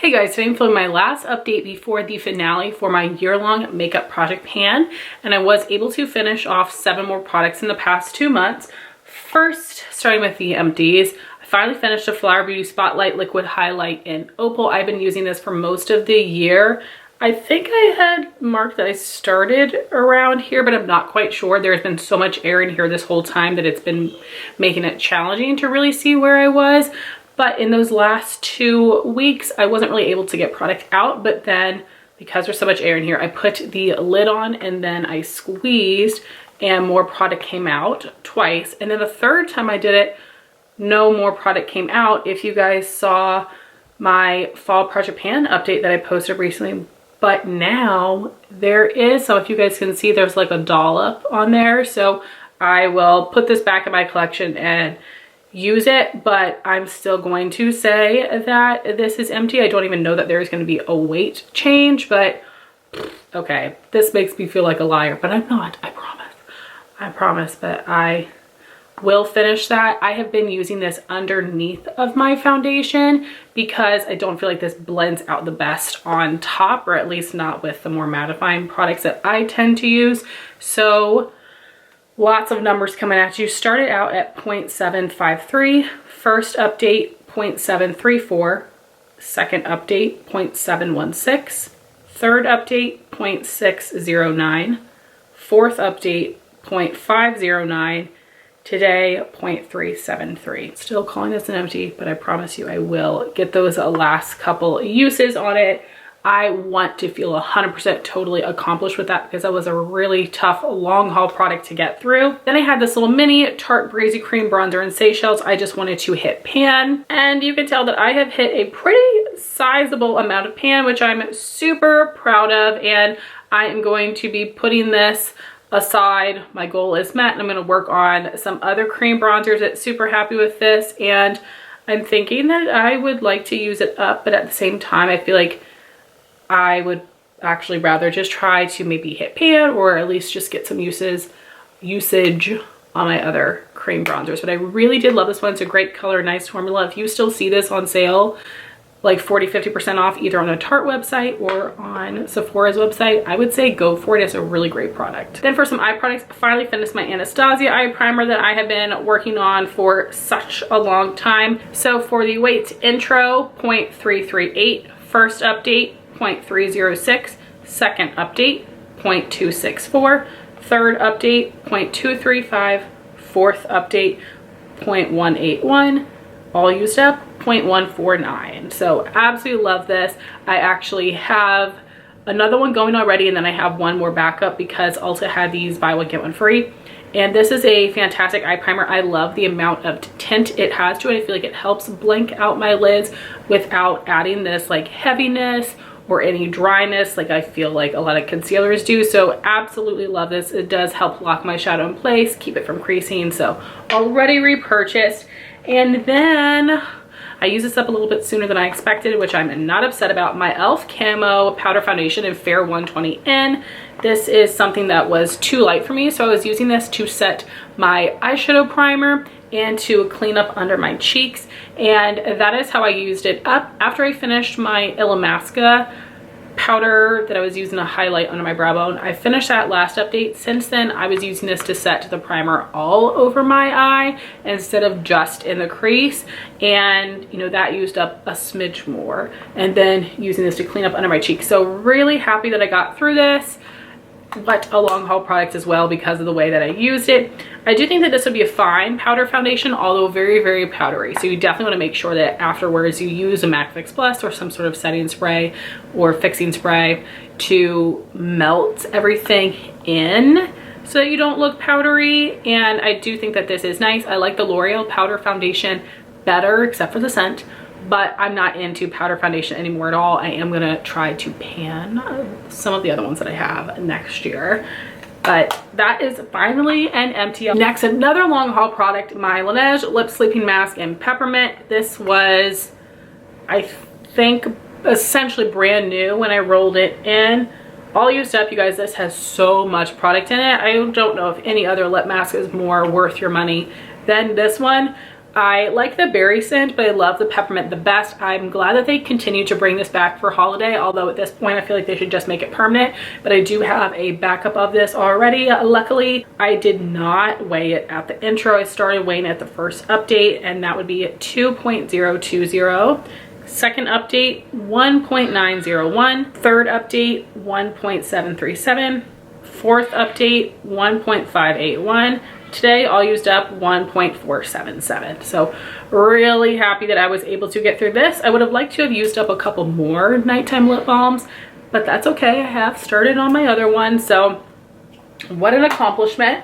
Hey guys, today I'm filming my last update before the finale for my year-long makeup project pan, and I was able to finish off 7 more products in the past 2 months. First, starting with the Empties, I finally finished the Flower Beauty Spotlight Liquid Highlight in Opal. I've been using this for most of the year. I think I had marked that I started around here, but I'm not quite sure. There's been so much air in here this whole time that it's been making it challenging to really see where I was. But in those last 2 weeks, I wasn't really able to get product out. But then because there's so much air in here, I put the lid on and then I squeezed and more product came out twice. And then the third time I did it, no more product came out. If you guys saw my fall project pan update that I posted recently, but now there is, so if you guys can see, there's like a dollop on there. So I will put this back in my collection and use it, but I'm still going to say that this is empty. I don't even know that there's going to be a weight change, but okay, this makes me feel like a liar, but I'm not. I promise, but I will finish that. I have been using this underneath of my foundation because I don't feel like this blends out the best on top, or at least not with the more mattifying products that I tend to use. So lots of numbers coming at you. Started out at 0.753, first update 0.734, second update 0.716, third update 0.609, fourth update 0.509, today 0.373. Still calling this an empty, but I promise you I will get those last couple uses on it. I want to feel 100% totally accomplished with that because that was a really tough long haul product to get through. Then I had this little mini Tarte Breezy Cream Bronzer in Seychelles. I just wanted to hit pan, and you can tell that I have hit a pretty sizable amount of pan, which I'm super proud of, and I am going to be putting this aside. My goal is met, and I'm going to work on some other cream bronzers. That's super happy with this, and I'm thinking that I would like to use it up, but at the same time I feel like I would actually rather just try to maybe hit pan, or at least just get some usage on my other cream bronzers. But I really did love this one. It's a great color, nice formula. If you still see this on sale, like 40–50% off, either on the Tarte website or on Sephora's website, I would say go for it. It's a really great product. Then for some eye products, I finally finished my Anastasia Eye Primer that I have been working on for such a long time. So for the weights, intro 0.338, first update 0.306, second update 0.264, third update 0.235, fourth update 0.181, all used up 0.149. So absolutely love this. I actually have another one going already, and then I have one more backup because Ulta had these buy one get one free. And this is a fantastic eye primer. I love the amount of tint it has to it. I feel like it helps blank out my lids without adding this like heaviness or any dryness like I feel like a lot of concealers do. So absolutely love this. It does help lock my shadow in place, keep it from creasing. So already repurchased. And then I used this up a little bit sooner than I expected, which I'm not upset about. My e.l.f. Camo Powder Foundation in Fair 120N. This is something that was too light for me, so I was using this to set my eyeshadow primer and to clean up under my cheeks, and that is how I used it up. After I finished my Illamasqua powder that I was using to highlight under my brow bone, I finished that last update. Since then, I was using this to set the primer all over my eye instead of just in the crease, and you know, that used up a smidge more, and then using this to clean up under my cheeks. So really happy that I got through this. But a long haul product as well because of the way that I used it. I do think that this would be a fine powder foundation, although very, very powdery. So you definitely want to make sure that afterwards you use a MAC Fix Plus or some sort of setting spray or fixing spray to melt everything in so that you don't look powdery. And I do think that this is nice. I like the L'Oreal powder foundation better, except for the scent. But I'm not into powder foundation anymore at all. I am gonna try to pan some of the other ones that I have next year. But that is finally an empty. Next, another long haul product, my Laneige Lip Sleeping Mask in Peppermint. This was, I think, essentially brand new when I rolled it in. All used up, you guys. This has so much product in it. I don't know if any other lip mask is more worth your money than this one. I like the berry scent, but I love the peppermint the best. I'm glad that they continue to bring this back for holiday, although at this point I feel like they should just make it permanent. But I do have a backup of this already. Luckily, I did not weigh it at the intro. I started weighing it at the first update, and that would be 2.020. Second update, 1.901. Third update, 1.737. Fourth update, 1.581. Today, all used up 1.477. So really happy that I was able to get through this. I would have liked to have used up a couple more nighttime lip balms, but that's okay. I have started on my other one, so what an accomplishment.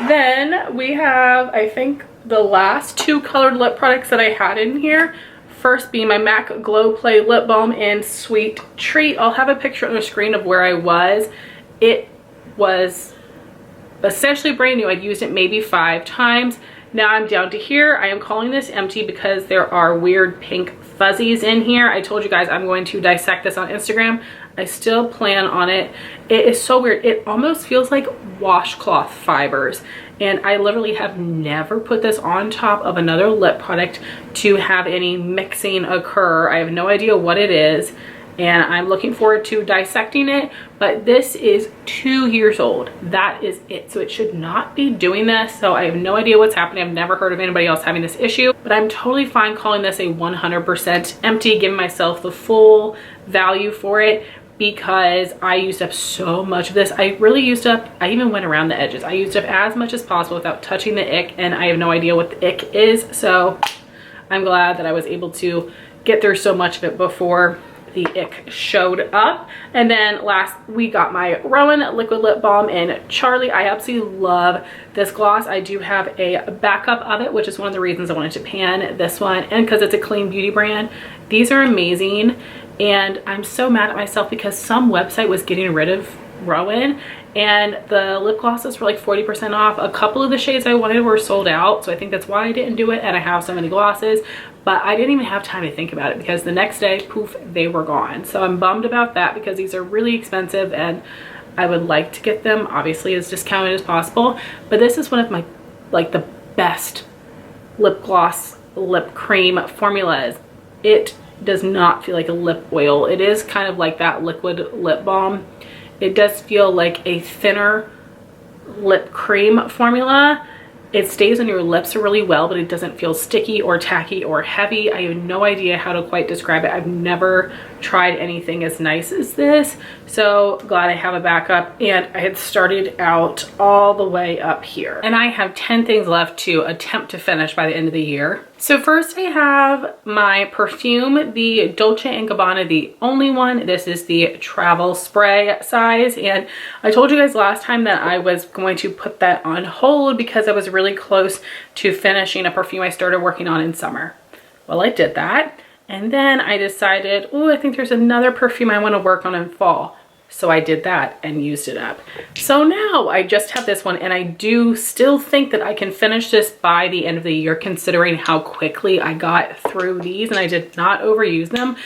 Then we have, I think, the last two colored lip products that I had in here. First being my MAC Glow Play Lip Balm in Sweet Treat. I'll have a picture on the screen of where I was. It was essentially brand new. I'd used it maybe 5 times. Now I'm down to here. I am calling this empty because there are weird pink fuzzies in here. I told you guys I'm going to dissect this on Instagram. I still plan on it. It is so weird. It almost feels like washcloth fibers. And I literally have never put this on top of another lip product to have any mixing occur. I have no idea what it is, and I'm looking forward to dissecting it. But this is 2 years old. That is it. So it should not be doing this. So I have no idea what's happening. I've never heard of anybody else having this issue, but I'm totally fine calling this a 100% empty, giving myself the full value for it, because I used up so much of this. I really used up, I even went around the edges. I used up as much as possible without touching the ick, and I have no idea what the ick is. So I'm glad that I was able to get through so much of it before the ick showed up. And then last, we got my Roen liquid lip balm in Charlie. I absolutely love this gloss. I do have a backup of it, which is one of the reasons I wanted to pan this one, and because it's a clean beauty brand. These are amazing. And I'm so mad at myself because some website was getting rid of Roen, and the lip glosses were like 40% off. A couple of the shades I wanted were sold out, so I think that's why I didn't do it, and I have so many glosses. But I didn't even have time to think about it because the next day, poof, they were gone. So I'm bummed about that because these are really expensive and I would like to get them obviously as discounted as possible. But this is one of my, like, the best lip gloss, lip cream formulas. It does not feel like a lip oil. It is kind of like that liquid lip balm. It does feel like a thinner lip cream formula. It stays on your lips really well, but it doesn't feel sticky or tacky or heavy. I have no idea how to quite describe it. I've never tried anything as nice as this. So glad I have a backup, and I had started out all the way up here. And I have 10 things left to attempt to finish by the end of the year. So first I have my perfume, the Dolce & Gabanna, the only one. This is the travel spray size. And I told you guys last time that I was going to put that on hold because I was really close to finishing a perfume I started working on in summer. Well, I did that. And then I decided, oh, I think there's another perfume I want to work on in fall. So I did that and used it up. So now I just have this one, and I do still think that I can finish this by the end of the year, considering how quickly I got through these and I did not overuse them.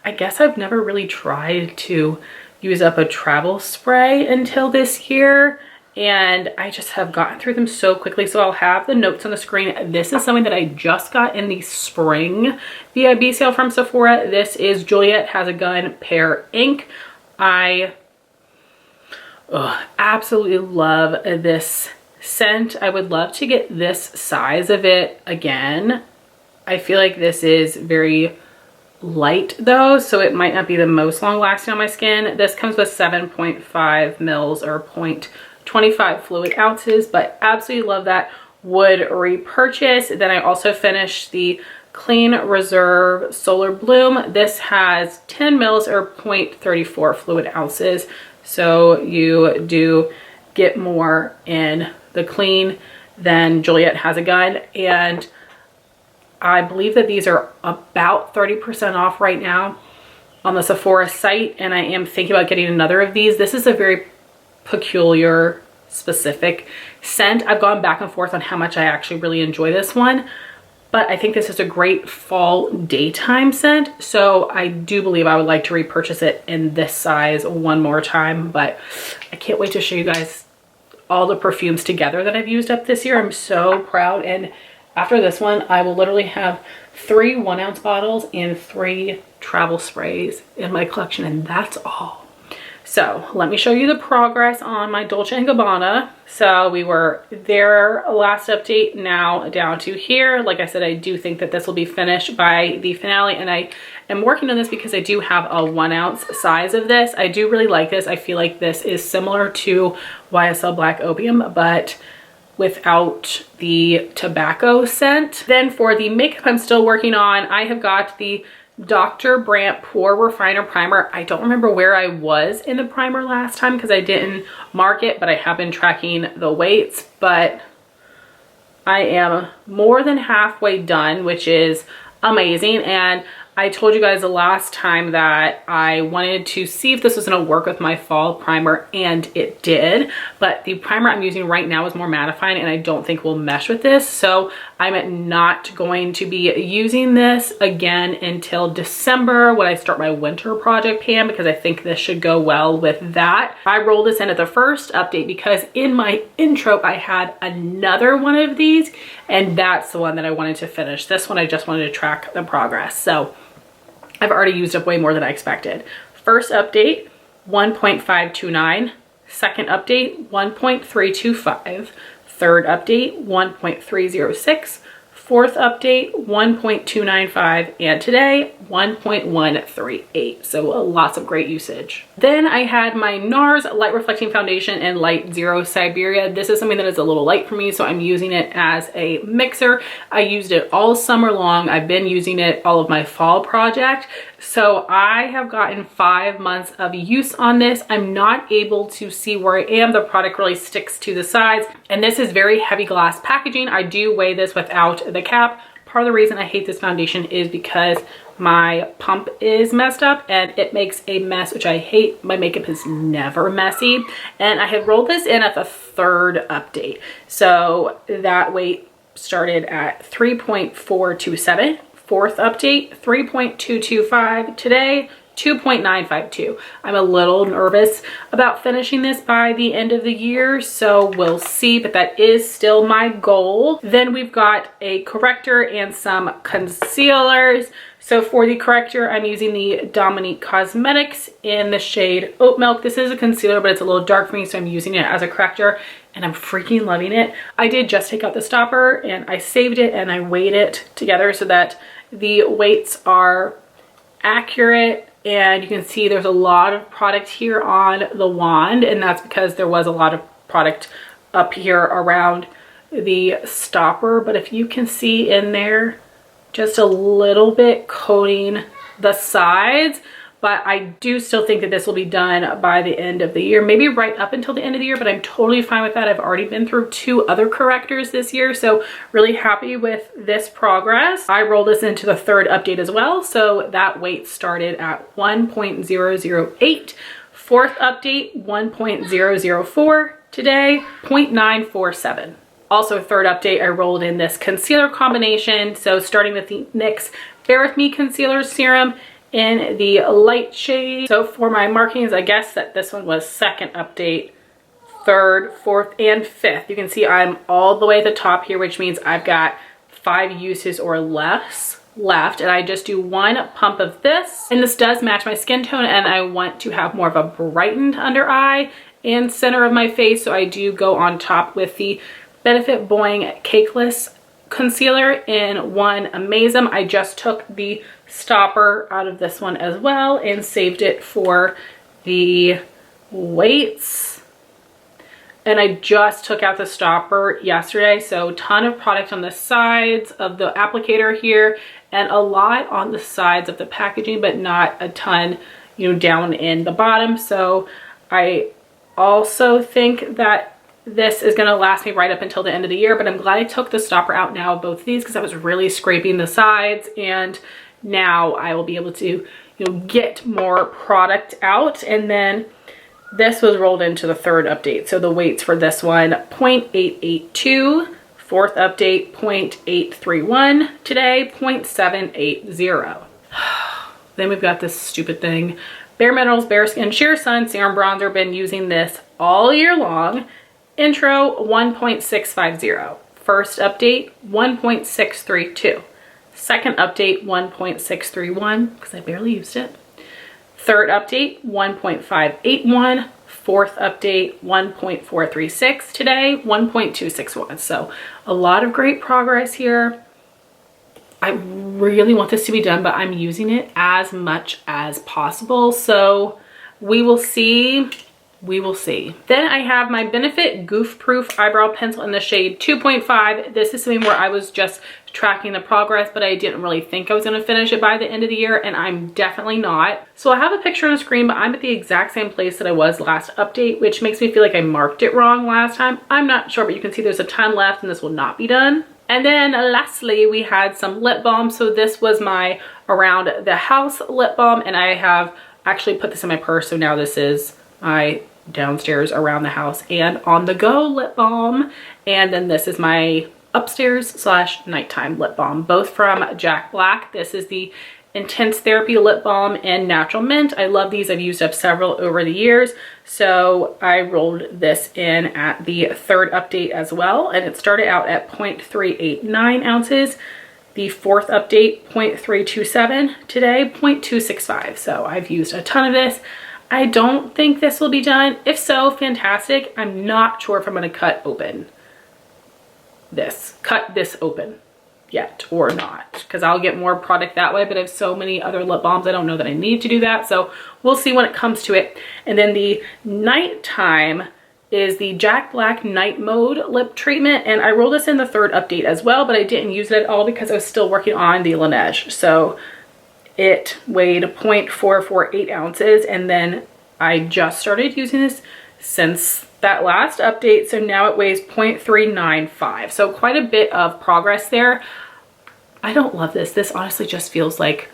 I guess I've never really tried to use up a travel spray until this year, and I just have gotten through them so quickly. So I'll have the notes on the screen. This is something that I just got in the spring VIB sale from Sephora. This is Juliet Has a Gun Pear Ink. I absolutely love this scent. I would love to get this size of it again. I feel like this is very light though, so it might not be the most long lasting on my skin. This comes with 7.5 mils or 0.25 fluid ounces, but absolutely love that. Would repurchase. Then I also finished the Clean Reserve Solar Bloom. This has 10 mils or 0.34 fluid ounces. So you do get more in the clean than Juliet Has a Gun. And I believe that these are about 30% off right now on the Sephora site. And I am thinking about getting another of these. This is a very peculiar, specific scent. I've gone back and forth on how much I actually really enjoy this one. But I think this is a great fall daytime scent. So I do believe I would like to repurchase it in this size one more time. But I can't wait to show you guys all the perfumes together that I've used up this year. I'm so proud and After this one, I will literally have 3 1-ounce bottles and 3 travel sprays in my collection, and that's all. So let me show you the progress on my Dolce & Gabbana. So we were there last update, now down to here. Like I said, I do think that this will be finished by the finale, and I am working on this because I do have a 1-ounce size of this. I do really like this. I feel like this is similar to YSL Black Opium, but without the tobacco scent. Then for the makeup I'm still working on, I have got the Dr. Brandt Pore Refiner Primer. I don't remember where I was in the primer last time because I didn't mark it, but I have been tracking the weights. But I am more than halfway done, which is amazing. And I told you guys the last time that I wanted to see if this was going to work with my fall primer, and it did. But the primer I'm using right now is more mattifying, and I don't think will mesh with this. So I'm not going to be using this again until December when I start my winter project pan, because I think this should go well with that. I rolled this in at the first update because in my intro I had another one of these, and that's the one that I wanted to finish. This one I just wanted to track the progress. So I've already used up way more than I expected. First update, 1.529. Second update, 1.325. Third update, 1.306. Fourth update, 1.295. And today, 1.138. So lots of great usage. Then I had my NARS Light Reflecting Foundation in Light Zero Siberia. This is something that is a little light for me, so I'm using it as a mixer. I used it all summer long. I've been using it all of my fall project. So I have gotten 5 months of use on this. I'm not able to see where I am. The product really sticks to the sides, and this is very heavy glass packaging. I do weigh this without the cap. Part of the reason I hate this foundation is because my pump is messed up and it makes a mess, which I hate. My makeup is never messy. And I had rolled this in at the third update. So that weight started at 3.427. Fourth update, 3.225. Today, 2.952. I'm a little nervous about finishing this by the end of the year, so we'll see, but that is still my goal. Then we've got a corrector and some concealers. So for the corrector, I'm using the Dominique Cosmetics in the shade Oat Milk. This is a concealer, but it's a little dark for me, so I'm using it as a corrector, and I'm freaking loving it. I did just take out the stopper, and I saved it, and I weighed it together so that the weights are accurate. And you can see there's a lot of product here on the wand, and that's because there was a lot of product up here around the stopper. But if you can see in there, just a little bit coating the sides. But I do still think that this will be done by the end of the year, maybe right up until the end of the year, but I'm totally fine with that. I've already been through 2 other correctors this year, so really happy with this progress. I rolled this into the third update as well, so that weight started at 1.008. Fourth update, 1.004. Today, 0.947. Also third update, I rolled in this concealer combination. So starting with the NYX Bare With Me Concealer Serum in the light shade. So for my markings, I guess that this one was second update, third, fourth, and fifth. You can see I'm all the way at the top here, which means I've got 5 uses or less left, and I just do 1 pump of this. And this does match my skin tone, and I want to have more of a brightened under eye and center of my face, so I do go on top with the Benefit Boiing Cakeless concealer in one Amaze. I just took the stopper out of this one as well and saved it for the weights. And I just took out the stopper yesterday, so ton of product on the sides of the applicator here and a lot on the sides of the packaging, but not a ton, you know, down in the bottom. So I also think that this is going to last me right up until the end of the year, but I'm glad I took the stopper out now of both of these because I was really scraping the sides, and now I will be able to, you know, get more product out. And then this was rolled into the third update. So the weights for this one, 0.882. Fourth update, 0.831. Today, 0.780. Then we've got this stupid thing. Bare Minerals Bare Skin Sheer Sun Serum Bronzer. Been using this all year long. Intro, 1.650. First update, 1.632. Second update, 1.631, because I barely used it. Third update, 1.581. Fourth update, 1.436. Today, 1.261. So a lot of great progress here. I really want this to be done, but I'm using it as much as possible. So we will see. We will see. Then I have my Benefit Goof Proof Eyebrow Pencil in the shade 2.5. This is something where I was just tracking the progress, but I didn't really think I was gonna finish it by the end of the year, and I'm definitely not. So I have a picture on the screen, but I'm at the exact same place that I was last update, which makes me feel like I marked it wrong last time. I'm not sure, but you can see there's a ton left and this will not be done. And then lastly, we had some lip balm. So this was my Around the House lip balm, and I have actually put this in my purse. So now this is my downstairs Around the House and on the go lip balm. And then this is my upstairs / nighttime lip balm, both from Jack Black. This is the Intense Therapy Lip Balm in Natural Mint. I love these. I've used up several over the years. So I rolled this in at the third update as well. And it started out at 0.389 ounces. The fourth update, 0.327. Today, 0.265. So I've used a ton of this. I don't think this will be done. If so, fantastic. I'm not sure if I'm gonna cut this open yet or not, because I'll get more product that way, but I have so many other lip balms, I don't know that I need to do that. So we'll see when it comes to it. And then the nighttime is the Jack Black Night Mode Lip Treatment. And I rolled this in the third update as well, but I didn't use it at all because I was still working on the Laneige. So it weighed 0.448 ounces, and then I just started using this since that last update, so now it weighs 0.395. So quite a bit of progress there. I don't love this. This honestly just feels like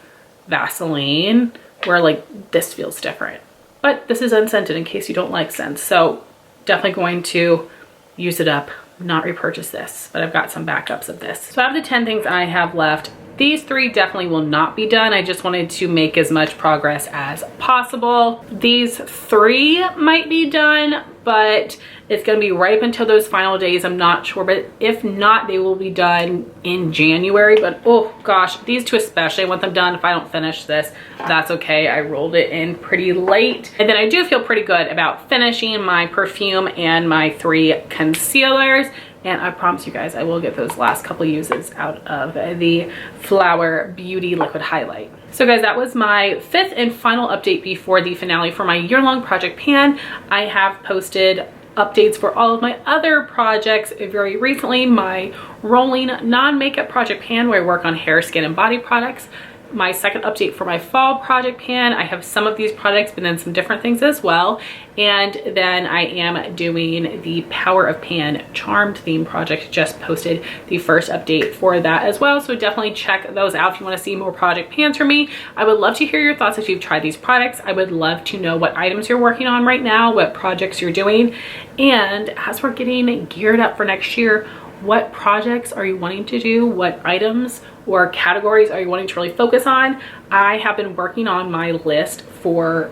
Vaseline, where like this feels different. But this is unscented in case you don't like scents. So definitely going to use it up, not repurchase this, but I've got some backups of this. So out of the 10 things I have left, these 3 definitely will not be done. I just wanted to make as much progress as possible. These 3 might be done, but it's gonna be right up until those final days. I'm not sure, but if not, they will be done in January. But oh gosh, these 2 especially, I want them done. If I don't finish this, that's okay. I rolled it in pretty late. And then I do feel pretty good about finishing my perfume and my 3 concealers. And I promise you guys, I will get those last couple uses out of the Flower Beauty Liquid Highlight. So guys, that was my 5th and final update before the finale for my year-long project pan. I have posted updates for all of my other projects very recently. My rolling non-makeup project pan, where I work on hair, skin, and body products. My second update for my fall project pan. I have some of these products, but then some different things as well. And then I am doing the Power of Pan Charmed theme project. Just posted the first update for that as well. So definitely check those out if you want to see more project pans from me. I would love to hear your thoughts if you've tried these products. I would love to know what items you're working on right now, what projects you're doing. And as we're getting geared up for next year, what projects are you wanting to do? What items or categories are you wanting to really focus on? I have been working on my list for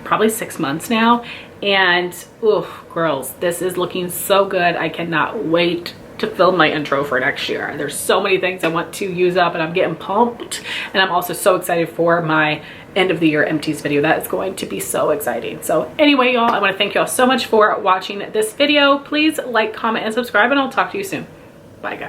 probably 6 months now, and oof, girls, this is looking so good. I cannot wait to film my intro for next year. There's so many things I want to use up, and I'm getting pumped. And I'm also so excited for my end of the year empties video. That is going to be so exciting. So anyway, y'all, I want to thank y'all so much for watching this video. Please like, comment, and subscribe, and I'll talk to you soon. Bye, guys.